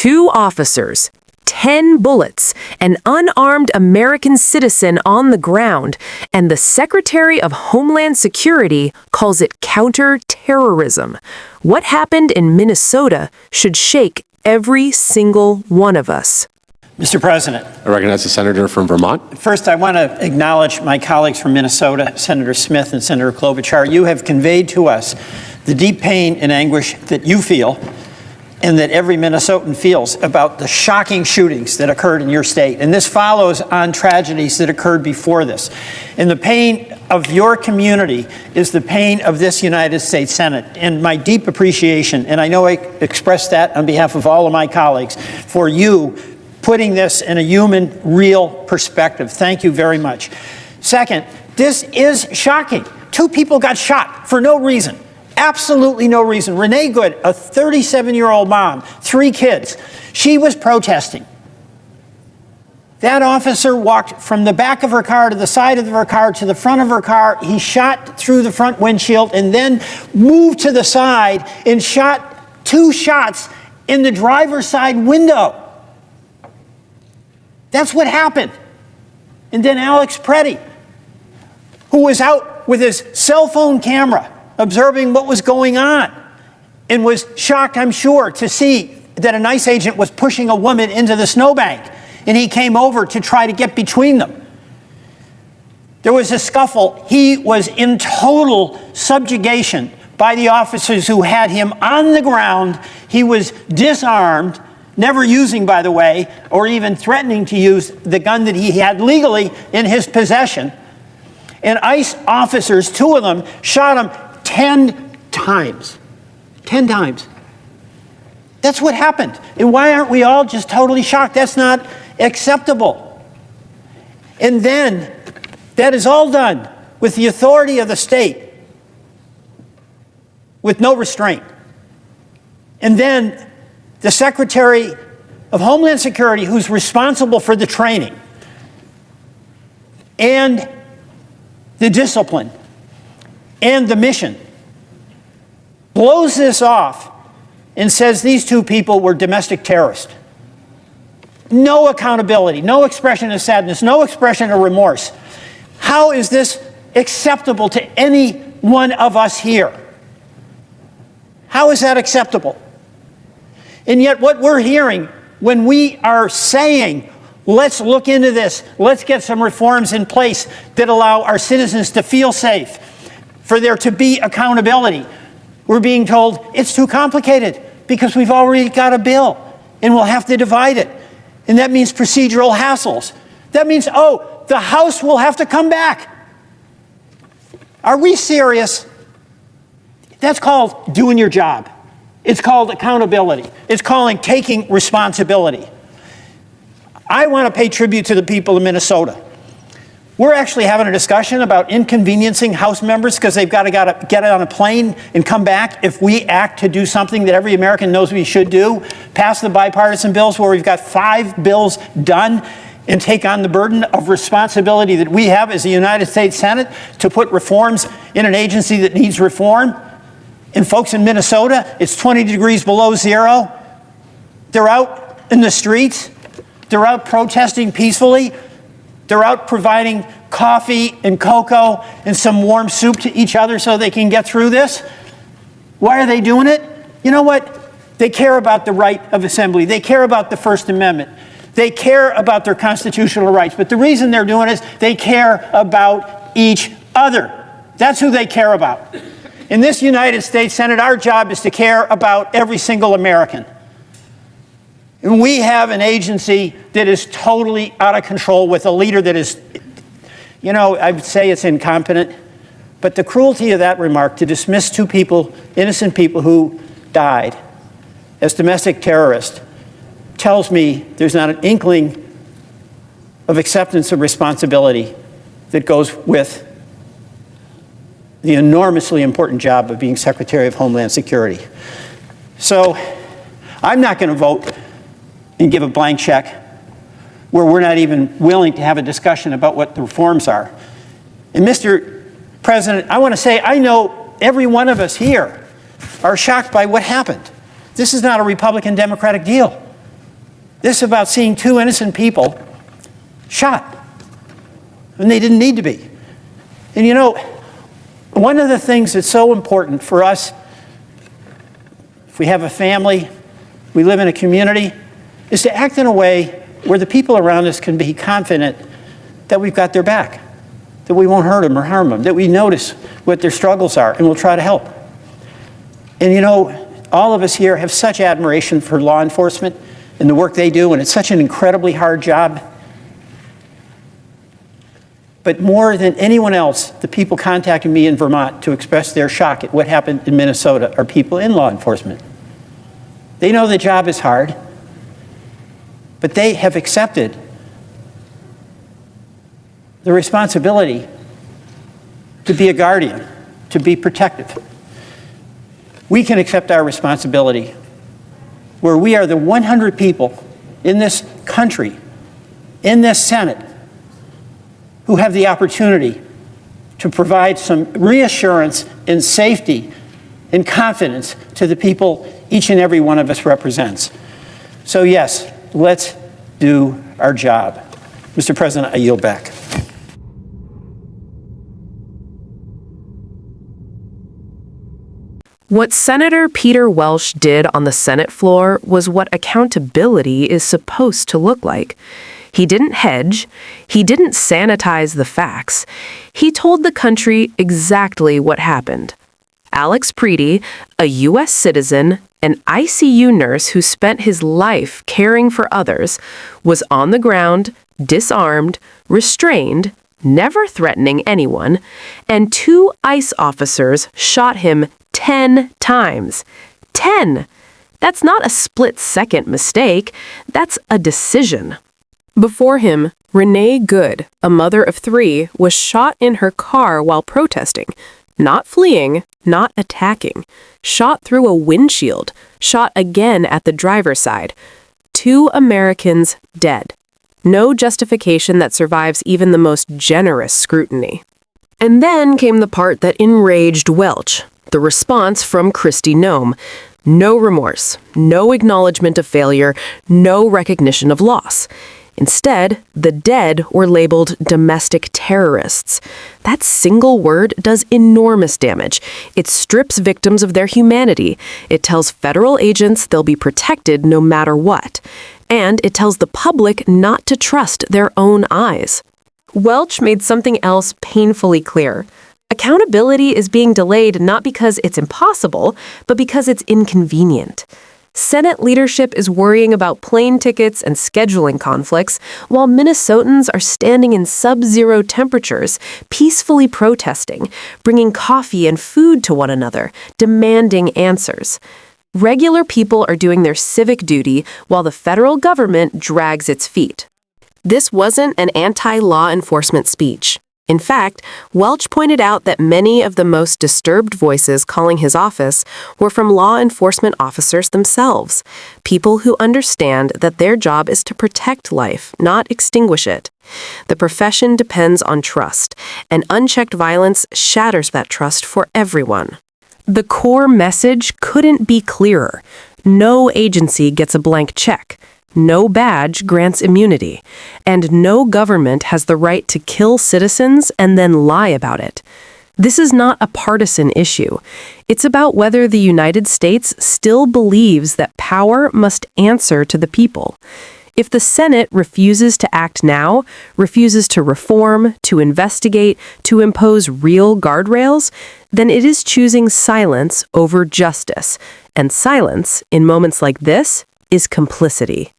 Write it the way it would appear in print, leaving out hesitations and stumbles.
2 officers, 10 bullets, an unarmed American citizen on the ground, and the Secretary of Homeland Security calls it counter-terrorism. What happened in Minnesota should shake every single one of us. Mr. President. I recognize the senator from Vermont. First, I want to acknowledge my colleagues from Minnesota, Senator Smith and Senator Klobuchar. You have conveyed to us the deep pain and anguish that you feel and that every Minnesotan feels about the shocking shootings that occurred in your state. And this follows on tragedies that occurred before this. And the pain of your community is the pain of this United States Senate. And my deep appreciation, and I know I express that on behalf of all of my colleagues, for you putting this in a human, real perspective. Thank you very much. Second, this is shocking. 2 people got shot for no reason. Absolutely no reason. Renee Good, a 37-year-old mom, 3 kids. She was protesting. That officer walked from the back of her car to the side of her car to the front of her car. He shot through the front windshield and then moved to the side and shot 2 shots in the driver's side window. That's what happened. And then Alex Pretti, who was out with his cell phone camera observing what was going on and was shocked, I'm sure, to see that an ICE agent was pushing a woman into the snowbank, and he came over to try to get between them. There was a scuffle. He was in total subjugation by the officers who had him on the ground. He was disarmed, never using, by the way, or even threatening to use the gun that he had legally in his possession. And ICE officers, 2 of them, shot him 10 times. 10 times. That's what happened. And why aren't we all just totally shocked? That's not acceptable. And then, that is all done with the authority of the state, with no restraint. And then, the Secretary of Homeland Security, who's responsible for the training and the discipline and the mission, blows this off and says these 2 people were domestic terrorists. No accountability, no expression of sadness, no expression of remorse. How is this acceptable to any one of us here? How is that acceptable? And yet what we're hearing when we are saying, let's look into this, let's get some reforms in place that allow our citizens to feel safe, for there to be accountability, we're being told it's too complicated because we've already got a bill and we'll have to divide it. And that means procedural hassles. That means, oh, the House will have to come back. Are we serious? That's called doing your job. It's called accountability. It's called taking responsibility. I want to pay tribute to the people of Minnesota. We're actually having a discussion about inconveniencing House members because they've got to get on a plane and come back if we act to do something that every American knows we should do. Pass the bipartisan bills where we've got 5 bills done and take on the burden of responsibility that we have as the United States Senate to put reforms in an agency that needs reform. And folks in Minnesota, it's 20 degrees below zero. They're out in the streets. They're out protesting peacefully. They're out providing coffee and cocoa and some warm soup to each other so they can get through this. Why are they doing it? You know what? They care about the right of assembly. They care about the First Amendment. They care about their constitutional rights. But the reason they're doing it is they care about each other. That's who they care about. In this United States Senate, our job is to care about every single American. And we have an agency that is totally out of control with a leader that is, you know, I would say it's incompetent. But the cruelty of that remark to dismiss 2 people, innocent people who died as domestic terrorists, tells me there's not an inkling of acceptance of responsibility that goes with the enormously important job of being Secretary of Homeland Security. So I'm not going to vote and give a blank check where we're not even willing to have a discussion about what the reforms are. And Mr. President, I want to say I know every one of us here are shocked by what happened. This is not a Republican-Democratic deal. This is about seeing two innocent people shot when they didn't need to be. And you know, one of the things that's so important for us, if we have a family, we live in a community, is to act in a way where the people around us can be confident that we've got their back, that we won't hurt them or harm them, that we notice what their struggles are and we'll try to help. And you know, all of us here have such admiration for law enforcement and the work they do, and it's such an incredibly hard job. But more than anyone else, the people contacting me in Vermont to express their shock at what happened in Minnesota are people in law enforcement. They know the job is hard, but they have accepted the responsibility to be a guardian, to be protective. We can accept our responsibility where we are the 100 people in this country, in this Senate, who have the opportunity to provide some reassurance and safety and confidence to the people each and every one of us represents. So yes, let's do our job. Mr. President, I yield back. What Senator Peter Welch did on the Senate floor was what accountability is supposed to look like. He didn't hedge. He didn't sanitize the facts. He told the country exactly what happened. Alex Pretti, a U.S. citizen, an ICU nurse who spent his life caring for others, was on the ground, disarmed, restrained, never threatening anyone, and 2 ICE officers shot him 10 times. 10! That's not a split-second mistake. That's a decision. Before him, Renee Good, a mother of 3, was shot in her car while protesting. Not fleeing, not attacking. Shot through a windshield. Shot again at the driver's side. 2 Americans dead. No justification that survives even the most generous scrutiny. And then came the part that enraged Welch. The response from Kristi Noem. No remorse, no acknowledgement of failure, no recognition of loss. Instead, the dead were labeled domestic terrorists. That single word does enormous damage. It strips victims of their humanity. It tells federal agents they'll be protected no matter what. And it tells the public not to trust their own eyes. Welch made something else painfully clear. Accountability is being delayed not because it's impossible, but because it's inconvenient. Senate leadership is worrying about plane tickets and scheduling conflicts, while Minnesotans are standing in sub-zero temperatures, peacefully protesting, bringing coffee and food to one another, demanding answers. Regular people are doing their civic duty while the federal government drags its feet. This wasn't an anti-law enforcement speech. In fact, Welch pointed out that many of the most disturbed voices calling his office were from law enforcement officers themselves, people who understand that their job is to protect life, not extinguish it. The profession depends on trust, and unchecked violence shatters that trust for everyone. The core message couldn't be clearer. No agency gets a blank check. No badge grants immunity, and no government has the right to kill citizens and then lie about it. This is not a partisan issue. It's about whether the United States still believes that power must answer to the people. If the Senate refuses to act now, refuses to reform, to investigate, to impose real guardrails, then it is choosing silence over justice. And silence, in moments like this, is complicity.